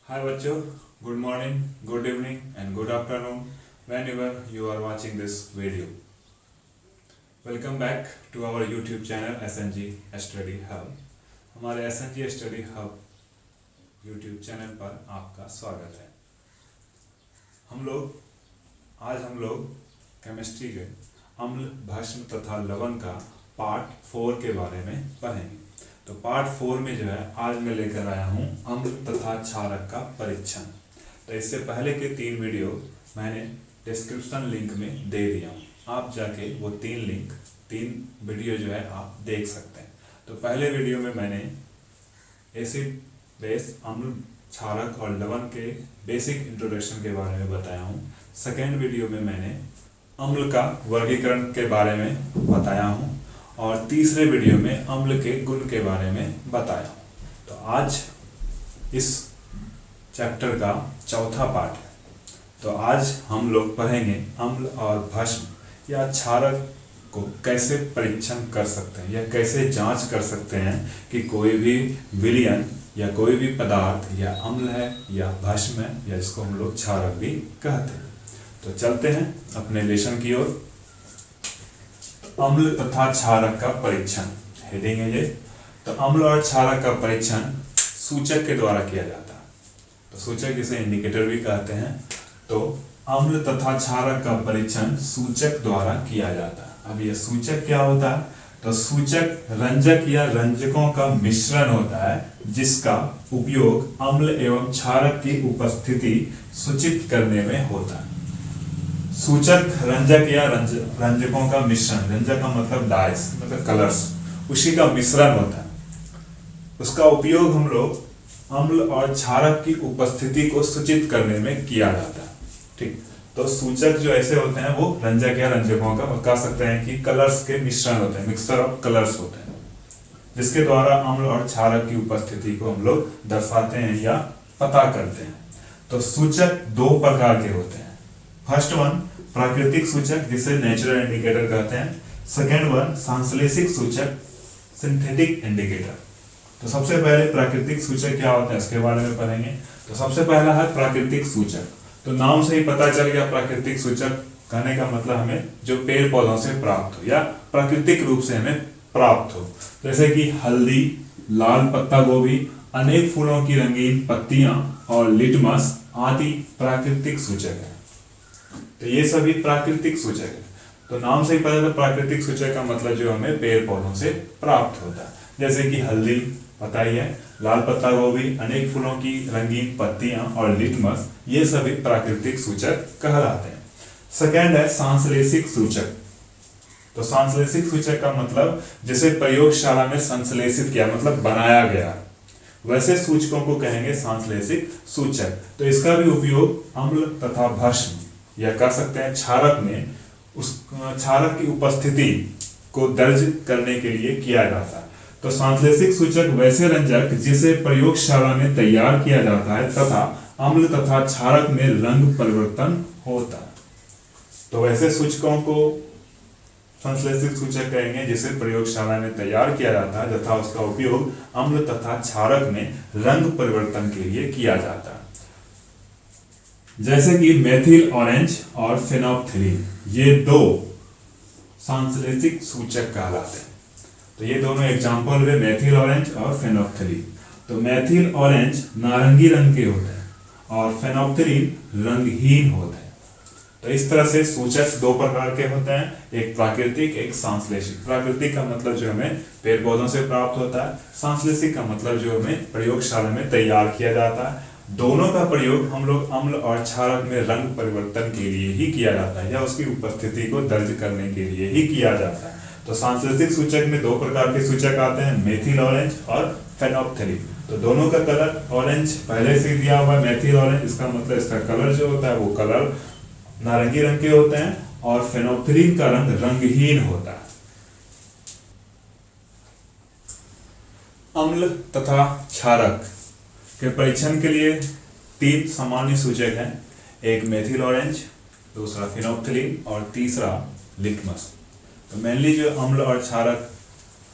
Hi बच्चों, good morning, good evening and good afternoon whenever you are watching this video. Welcome back to our YouTube channel SNG Study Hub. हमारे SNG Study Hub YouTube channel पर आपका स्वागत है। आज हम लोग chemistry के अम्ल, भस्म तथा लवण का पार्ट 4 के बारे में पढ़ेंगे। तो पार्ट 4 में जो है आज मैं लेकर आया हूँ अम्ल तथा क्षारक का परीक्षण। तो इससे पहले के 3 वीडियो मैंने डिस्क्रिप्शन लिंक में दे दिया हूँ, आप जाके वो 3 वीडियो जो है आप देख सकते हैं। तो पहले वीडियो में मैंने एसिड, बेस, अम्ल, क्षारक और लवण के बेसिक इंट्रोडक्शन के बारे में बताया हूँ। सेकेंड वीडियो में मैंने अम्ल का वर्गीकरण के बारे में बताया हूँ और तीसरे वीडियो में अम्ल के गुण के बारे में बताया। तो आज इस चैप्टर का चौथा पार्ट है। तो आज हम लोग पढ़ेंगे अम्ल और भस्म या क्षारक को कैसे परीक्षण कर सकते हैं या कैसे जांच कर सकते हैं कि कोई भी विलयन या कोई भी पदार्थ या अम्ल है या भस्म है या इसको हम लोग क्षारक भी कहते हैं। तो चलते हैं अपने लेसन की ओर। अम्ल तथा क्षारक का परीक्षण हेडिंग है ये। तो अम्ल और क्षारक का परीक्षण सूचक के द्वारा किया जाता है। तो सूचक जिसे इंडिकेटर भी कहते हैं। तो अम्ल तथा क्षारक का परीक्षण सूचक द्वारा किया जाता है। अब ये सूचक क्या होता है? तो सूचक रंजक या रंजकों का मिश्रण होता है जिसका उपयोग अम्ल एवं क्षारक की उपस्थिति सूचित करने में होता है। सूचक रंजक या रंजकों का मिश्रण, रंजक का मतलब डाइस मतलब कलर्स, उसी का मिश्रण होता है। उसका उपयोग हम लोग अम्ल और क्षारक की उपस्थिति को सूचित करने में किया जाता है। ठीक, तो सूचक जो ऐसे होते हैं वो रंजक या रंजकों का कह सकते हैं कि कलर्स के मिश्रण होते हैं, मिक्सचर ऑफ कलर्स होते हैं, जिसके द्वारा अम्ल और क्षारक की उपस्थिति को हम लोग दर्शाते हैं या पता करते हैं। तो सूचक 2 प्रकार के होते हैं। फर्स्ट वन प्राकृतिक सूचक जिसे नेचुरल इंडिकेटर कहते हैं। सेकेंड वन संश्लेषित सूचक सिंथेटिक इंडिकेटर। तो सबसे पहले प्राकृतिक सूचक क्या होता है इसके बारे में पढ़ेंगे। तो सबसे पहला है प्राकृतिक सूचक। तो नाम से ही पता चल गया, प्राकृतिक सूचक कहने का मतलब हमें जो पेड़ पौधों से प्राप्त हो या प्राकृतिक रूप से हमें प्राप्त हो, जैसे कि हल्दी, लाल पत्ता गोभी, अनेक फूलों की रंगीन पत्तियां और लिटमस आदि प्राकृतिक सूचक है। तो ये सभी प्राकृतिक सूचक है। तो नाम से ही पता चलता प्राकृतिक सूचक का मतलब जो हमें पेड़ पौधों से प्राप्त होता है, जैसे कि हल्दी पता ही है, लाल पत्ता गोभी, अनेक फूलों की रंगीन पत्तियां और लिटमस, ये सभी प्राकृतिक सूचक कहलाते हैं। सेकेंड है संश्लेषित सूचक। तो संश्लेषित सूचक का मतलब जिसे प्रयोगशाला में संश्लेषित किया मतलब बनाया गया, वैसे सूचकों को कहेंगे संश्लेषित सूचक। तो इसका भी उपयोग अम्ल तथा भस्म या कह सकते हैं क्षारक में उस क्षारक की उपस्थिति को दर्ज करने के लिए किया जाता है। तो संश्लेषित सूचक वैसे रंजक जिसे प्रयोगशाला में तैयार किया जाता है तथा अम्ल तथा क्षारक में रंग परिवर्तन होता है। तो वैसे सूचकों को संश्लेषित सूचक कहेंगे जिसे प्रयोगशाला में तैयार किया जाता है तथा उसका उपयोग अम्ल तथा क्षारक में रंग परिवर्तन के लिए किया जाता है, जैसे कि मेथिल ऑरेंज और फेनोल्फ्थालीन, ये 2 संश्लेषित सूचक कहलाते हैं। तो ये दोनों एग्जांपल हुए मेथिल ऑरेंज और फेनोल्फ्थालीन। तो मेथिल ऑरेंज नारंगी रंग के होते हैं और फेनोल्फ्थालीन रंगहीन होते हैं। तो इस तरह से सूचक 2 प्रकार के होते हैं, एक प्राकृतिक, एक संश्लेषित। प्राकृतिक का मतलब जो हमें पेड़ पौधों से प्राप्त होता है, संश्लेषित का मतलब जो हमें प्रयोगशाला में तैयार किया जाता है। दोनों का प्रयोग हम लोग अम्ल और क्षारक में रंग परिवर्तन के लिए ही किया जाता है या उसकी उपस्थिति को दर्ज करने के लिए ही किया जाता है। तो संश्लेषित सूचक में 2 प्रकार के सूचक आते हैं, मेथिल ऑरेंज और फेनोल्फ्थालीन। तो दोनों का कलर ऑरेंज पहले से दिया हुआ है, मेथिल ऑरेंज, इसका मतलब इसका कलर जो होता है वो कलर नारंगी रंग के होते हैं और फेनोल्फ्थालीन का रंग रंगहीन होता है। अम्ल तथा क्षारक के परीक्षण के लिए 3 सामान्य सूचक हैं, एक मेथिल ऑरेंज, दूसरा फेनोल्फ्थालीन और तीसरा लिटमस। तो मेनली जो अम्ल और क्षारक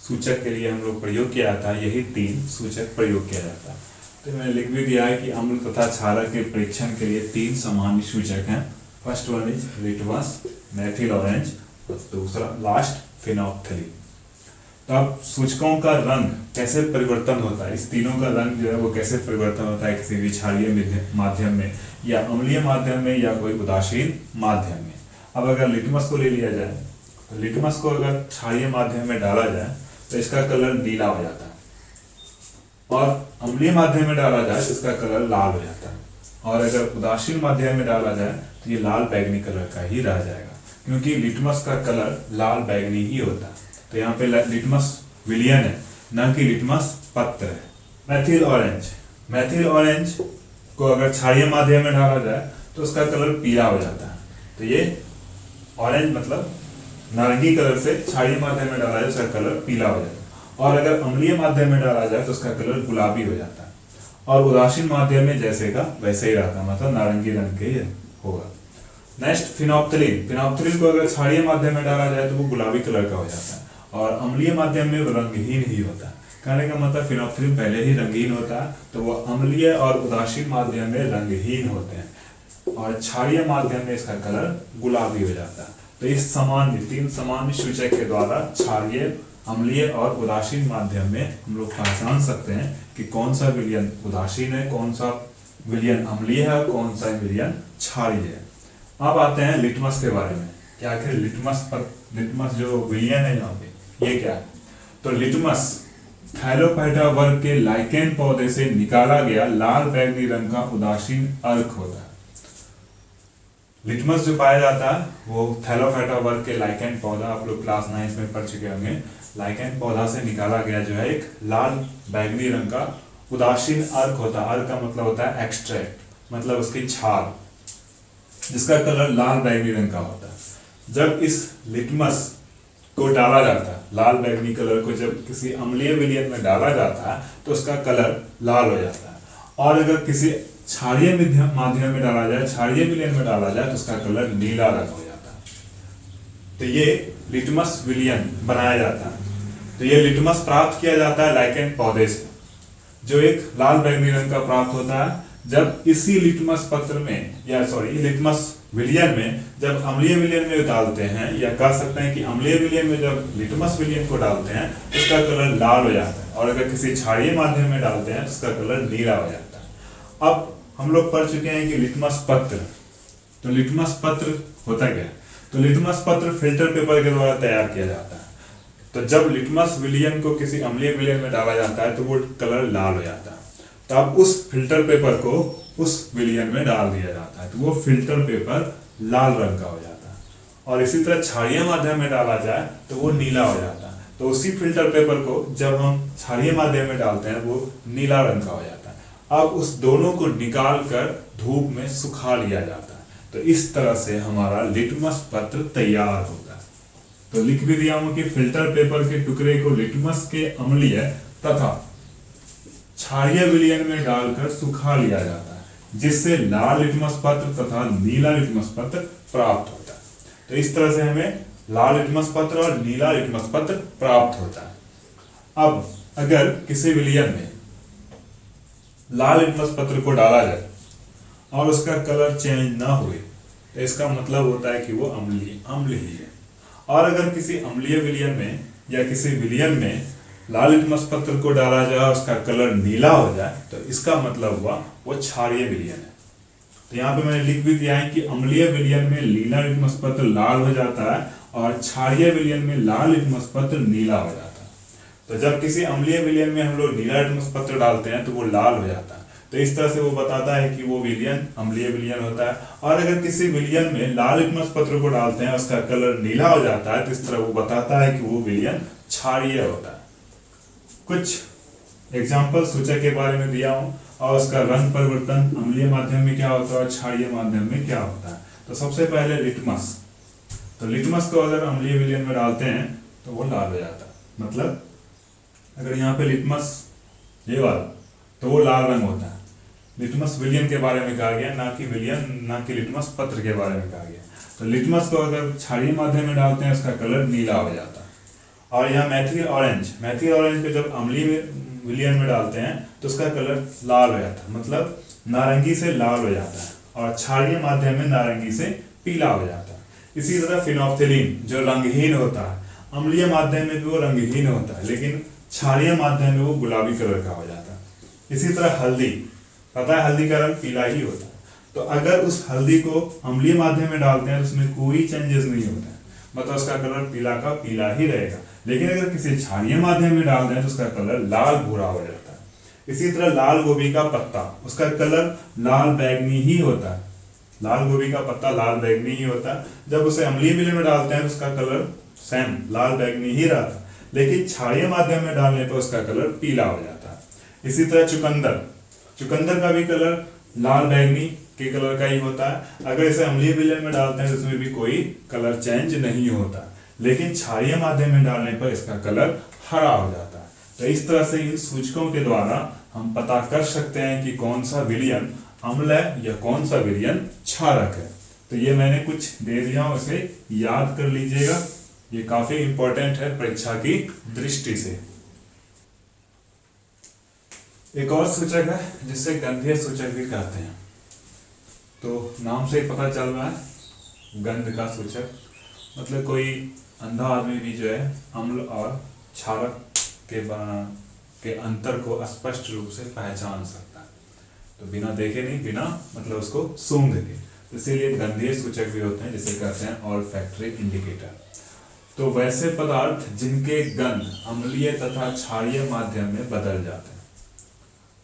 सूचक के लिए हम लोग प्रयोग किया जाता है, यही 3 सूचक प्रयोग किया जाता है। तो मैंने लिख भी दिया है कि अम्ल तथा क्षारक के परीक्षण के लिए 3 सामान्य सूचक हैं। First one is litmus, methyl orange और दूसरा लास्ट फिनोप्थलीन। तो अब सूचकों का रंग कैसे परिवर्तन होता है, इस तीनों का रंग जो है वो कैसे परिवर्तन होता है किसी भी क्षारीय माध्यम में या अम्लीय माध्यम में या कोई उदासीन माध्यम में। अब अगर लिटमस को ले लिया जाए तो लिटमस को अगर क्षारीय माध्यम में डाला जाए तो इसका कलर नीला हो जाता है, और अम्लीय माध्यम में डाला जाए तो इसका कलर लाल हो जाता है, और अगर उदासीन माध्यम में डाला जाए तो ये लाल बैगनी कलर का ही रह जाएगा, क्योंकि लिटमस का कलर लाल बैगनी ही होता है। तो यहाँ पे लिटमस विलयन है, न कि लिटमस पत्र है। मेथिल ऑरेंज, मेथिल ऑरेंज को अगर क्षारीय माध्यम में डाला जाए तो उसका कलर पीला हो जाता है। तो ये ऑरेंज मतलब नारंगी कलर से क्षारीय माध्यम में डाला जाए उसका कलर पीला हो जाता है, और अगर अम्लीय माध्यम में डाला जाए तो उसका कलर गुलाबी हो जाता है, और उदासीन माध्यम में जैसे का वैसे ही रहता है, मतलब नारंगी रंग के ही होगा। नेक्स्ट फिनोप्थलीन, फिनोप्थलीन को अगर क्षारीय माध्यम में डाला जाए तो वो गुलाबी कलर का हो जाता है, और अम्लीय माध्यम में वो रंगहीन ही होता है। कहने का मतलब फिनोप्थलीन पहले ही रंगीन होता है, तो वो अम्लीय और उदासीन माध्यम में रंगहीन होते हैं, और क्षारीय माध्यम में इसका कलर गुलाबी हो जाता है। तो इस तीन सामान्य सूचक के द्वारा क्षारीय, अम्लीय और उदासीन माध्यम में हम लोग पहचान सकते हैं कि कौन सा विलयन उदासीन है, कौन सा विलयन अम्लीय है, कौन सा विलयन क्षारीय है। अब आते हैं लिटमस के बारे में कि आखिर लिटमस जो विलयन है यहाँ पे ये क्या है। तो लिटमस थैलोफाइटा वर्ग के लाइकेन पौधे से निकाला गया लाल बैगनी रंग का उदासीन अर्क होता है। लिटमस जो पाया जाता है वो थैलोफाइटा वर्ग के लाइकेन पौधा, आप लोग क्लास 9 में पढ़ चुके होंगे। लाइकेन पौधा से निकाला गया जो है एक लाल बैगनी रंग का उदासीन अर्क होता है। अर्क का मतलब होता है एक्सट्रैक्ट, मतलब उसकी छाल, जिसका कलर लाल बैगनी रंग का होता है। जब इस लिटमस को डाला जाता है, लाल बैगनी कलर को जब किसी अम्लीय विलयन में डाला जाता है तो उसका कलर लाल हो जाता है, और अगर किसी क्षारीय माध्यम में डाला जाए, क्षारीय विलयन में डाला जाए तो उसका कलर नीला रंग हो जाता है। तो ये लिटमस विलयन बनाया जाता है। तो ये लिटमस प्राप्त किया जाता है लाइकेन पौधे से, जो एक लाल बैगनी रंग का प्राप्त होता है। जब इसी लिटमस पत्र में लिटमस विलयन में जब अम्लीय विलयन में डालते हैं, या कह सकते हैं कि अम्लीय विलयन में जब लिटमस विलयन को डालते हैं तो उसका कलर लाल हो जाता है, और अगर किसी क्षारीय माध्यम में डालते हैं तो उसका कलर नीला हो जाता है। अब हम लोग पढ़ चुके हैं कि लिटमस पत्र, तो लिटमस पत्र होता क्या है। तो लिटमस पत्र फिल्टर पेपर के द्वारा तैयार किया जाता है। तो जब लिटमस विलयन को किसी अम्लीय विलयन में डाला जाता है तो वो कलर लाल हो जाता है। तो अब उस फिल्टर पेपर को उस विलयन में डाल दिया जाता है, तो वो फिल्टर पेपर लाल रंग का हो जाता है। और इसी तरह क्षारीय माध्यम में डाला जाए तो वो नीला हो जाता है। तो उसी फिल्टर पेपर को जब हम क्षारीय माध्यम में डालते हैं वो नीला रंग का हो जाता है। अब उस दोनों को निकाल कर धूप में सुखा लिया जाता है। तो इस तरह से हमारा लिटमस पत्र तैयार होता है। तो लिख भी दिया हूं कि फिल्टर पेपर के टुकड़े को लिटमस के अम्लीय तथा क्षारीय विलयन में डालकर सुखा लिया जाता है, जिससे लाल लिटमस पत्र तथा नीला लिटमस पत्र प्राप्त होता है। तो इस तरह से हमें लाल लिटमस पत्र और नीला लिटमस पत्र प्राप्त होता है। अब अगर किसी विलयन में लाल लिटमस पत्र को डाला जाए और उसका कलर चेंज ना हुए तो इसका मतलब होता है कि वो अम्ल ही है। और अगर किसी अम्लीय विलयन में या किसी विलयन में लाल लिटमस पत्र को डाला जाए और उसका कलर नीला हो जाए तो इसका मतलब हुआ वो क्षारीय विलयन है। तो यहाँ पे मैंने लिख भी दिया है कि अम्लीय विलयन में नीला लिटमस पत्र लाल हो जाता है और क्षारीय विलयन में लाल लिटमस पत्र नीला हो जाता है। तो जब किसी अम्लीय विलयन में हम लोग नीला लिटमस पत्र डालते हैं तो वो लाल हो जाता है। तो इस तरह से वो बताता है कि वो विलयन अम्लीय विलयन होता है। और अगर किसी विलयन में लाल लिटमस पत्र को डालते हैं उसका कलर नीला हो जाता है तो इस तरह वो बताता है कि वो विलयन क्षारीय होता है। कुछ एग्जाम्पल सूचक के बारे में दिया हूं और उसका रंग परिवर्तन अम्लीय माध्यम में क्या होता है और क्षारीय माध्यम में क्या होता है। तो सबसे पहले लिटमस, तो लिटमस को अगर अम्लीय विलयन में डालते हैं तो वो लाल हो जाता है। मतलब अगर यहाँ पे लिटमस ये वाला तो वो लाल रंग होता है। लिटमस विलयन के बारे में कहा गया, ना कि विलयन, ना कि लिटमस पत्र के बारे में कहा गया। तो लिटमस को अगर क्षारीय माध्यम में डालते हैं उसका कलर नीला हो जाता है। और यहाँ मैथिल ऑरेंज, मैथिल ऑरेंज को जब अम्लीय विलयन में डालते हैं तो उसका कलर लाल हो जाता है, मतलब नारंगी से लाल हो जाता है, और क्षारीय माध्यम में नारंगी से पीला हो जाता है। इसी तरह फिनोप्थिलीन जो रंगहीन होता है, अम्लीय माध्यम में भी वो रंगहीन होता है, लेकिन क्षारीय माध्यम में वो गुलाबी कलर का हो जाता है। इसी तरह हल्दी, पता है हल्दी का रंग पीला ही होता है, तो अगर उस हल्दी को अम्लीय माध्यम में डालते हैं तो उसमें कोई चेंजेस नहीं होता है, मतलब उसका कलर पीला का पीला ही रहेगा। लेकिन अगर किसी क्षारीय माध्यम में डाल दें तो उसका कलर लाल भूरा हो जाता है। इसी तरह लाल गोभी का पत्ता, उसका कलर लाल बैगनी ही होता है, लाल गोभी का पत्ता लाल बैगनी ही होता है। जब उसे अम्लीय विलयन में डालते हैं तो उसका कलर सेम लाल बैगनी ही रहता है, लेकिन क्षारीय माध्यम में डालने पर उसका कलर पीला हो जाता है। इसी तरह चुकंदर, चुकंदर का भी कलर लाल बैगनी के कलर का ही होता है। अगर इसे अम्लीय विलयन में डालते हैं तो उसमें भी कोई कलर चेंज नहीं होता, लेकिन क्षारीय माध्यम में डालने पर इसका कलर हरा हो जाता है। तो इस तरह से इन सूचकों के द्वारा हम पता कर सकते हैं कि कौन सा विलयन अम्ल है या कौन सा विलयन क्षारक है। तो ये मैंने कुछ दे दिया, उसे याद कर लीजिएगा, ये काफी इंपॉर्टेंट है परीक्षा की दृष्टि से। एक और सूचक है जिसे गंधीय सूचक भी कहते हैं, तो नाम से ही पता चल रहा है गंध का सूचक, मतलब कोई अंधा आदमी भी जो है अम्ल और क्षारक के अंतर को स्पष्ट रूप से पहचान सकता है, तो बिना देखे नहीं, बिना मतलब उसको सूंघ के, इसीलिए गंधीय सूचक भी होते हैं जिसे कहते हैं ऑल्फैक्टरी इंडिकेटर। तो वैसे पदार्थ जिनके गंध अम्लीय तथा क्षारीय माध्यम में बदल जाते हैं,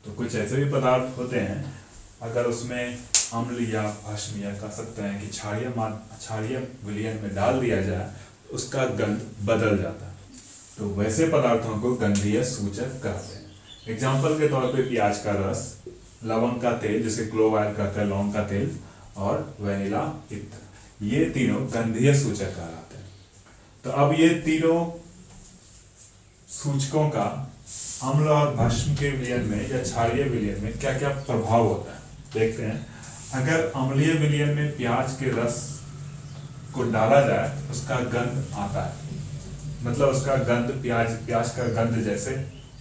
तो कुछ ऐसे भी पदार्थ होते हैं अगर उसमें अम्ल या भस्म या कह सकते हैं कि क्षारीय विलयन में डाल दिया जाए तो उसका गंध बदल जाता है, तो वैसे पदार्थों को गंधीय सूचक कहते हैं। एग्जाम्पल के तौर पे प्याज का रस, लवंग का तेल जिसे क्लोव ऑयल कहते हैं, लौंग का तेल, और वेनिला इत्र, ये तीनों गंधीय सूचक कहलाते हैं। तो अब ये तीनों सूचकों का अम्ल और भस्म के विलयन में या क्षारीय विलयन में क्या क्या प्रभाव होता है देखते हैं। अगर अम्लीय विलयन में प्याज के रस को डाला जाए उसका गंध आता है, मतलब उसका गंध प्याज का गंध जैसे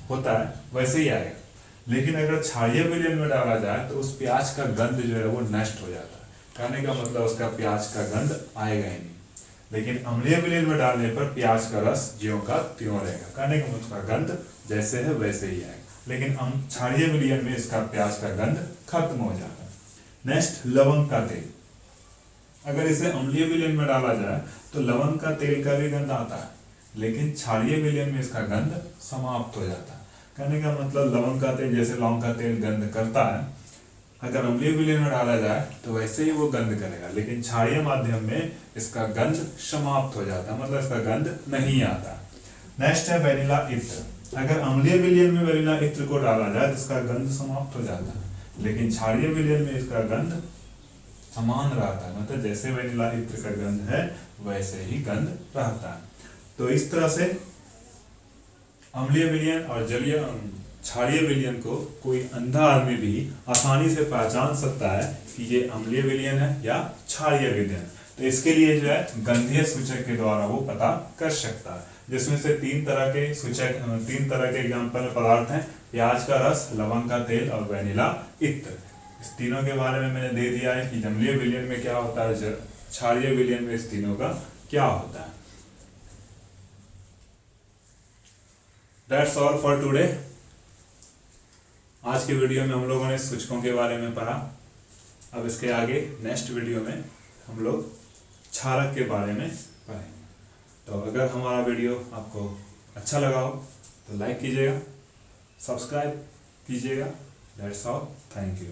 होता है वैसे ही आएगा। लेकिन अगर क्षारीय विलयन में डाला जाए तो उस प्याज का गंध जो है वो नष्ट हो जाता है, कहने का मतलब उसका प्याज का गंध आएगा ही नहीं। लेकिन अम्लीय विलयन में डालने पर प्याज का रस ज्यों का त्यों रहेगा, कहने का मतलब उसका गंध जैसे है वैसे ही आएगा। लेकिन क्षारीय विलयन में इसका प्याज का गंध खत्म हो जाता है। नेक्स्ट, लवंग का तेल, अगर इसे अम्लीय विलयन में डाला जाए तो लवंग का तेल का भी गंध आता है, लेकिन क्षारीय विलयन में इसका गंध समाप्त हो जाता है, कहने का मतलब लवंग का तेल जैसे लौंग का तेल गंध करता है, अगर अम्लीय विलयन में डाला जाए तो वैसे ही वो गंध करेगा, लेकिन क्षारीय माध्यम में इसका गंध समाप्त हो जाता है, मतलब इसका गंध नहीं आता। नेक्स्ट है वेनिला इत्र, अगर अम्लीय विलयन में वेनिला इत्र को डाला जाए तो इसका गंध समाप्त हो जाता है, लेकिन क्षारीय विलयन में इसका गंध समान रहता है, मतलब जैसे वेनिला इत्र का गंध है वैसे ही गंध रहता है। तो इस तरह से अम्लीय विलयन और क्षारीय विलयन को कोई अंधा आदमी भी आसानी से पहचान सकता है कि ये अम्लीय विलयन है या क्षारीय विलयन। तो इसके लिए जो है गंधीय सूचक के द्वारा वो पता कर सकता है, जिसमें से तीन तरह के एग्जाम्पल पदार्थ हैं, प्याज का रस, लवंग का तेल और वेनिला इत्र। इस तीनों के बारे में मैंने दे दिया है कि अम्लीय विलयन में क्या होता है, क्षारीय विलयन में इस तीनों का क्या होता है। That's all for today। आज के वीडियो में हम लोगों ने सूचकों के बारे में पढ़ा। अब इसके आगे नेक्स्ट वीडियो में हम लोग क्षारक के बारे में पढ़ेंगे। तो अगर हमारा वीडियो आपको अच्छा लगा हो तो लाइक कीजिएगा, सब्सक्राइब कीजिएगा। That's all। Thank you.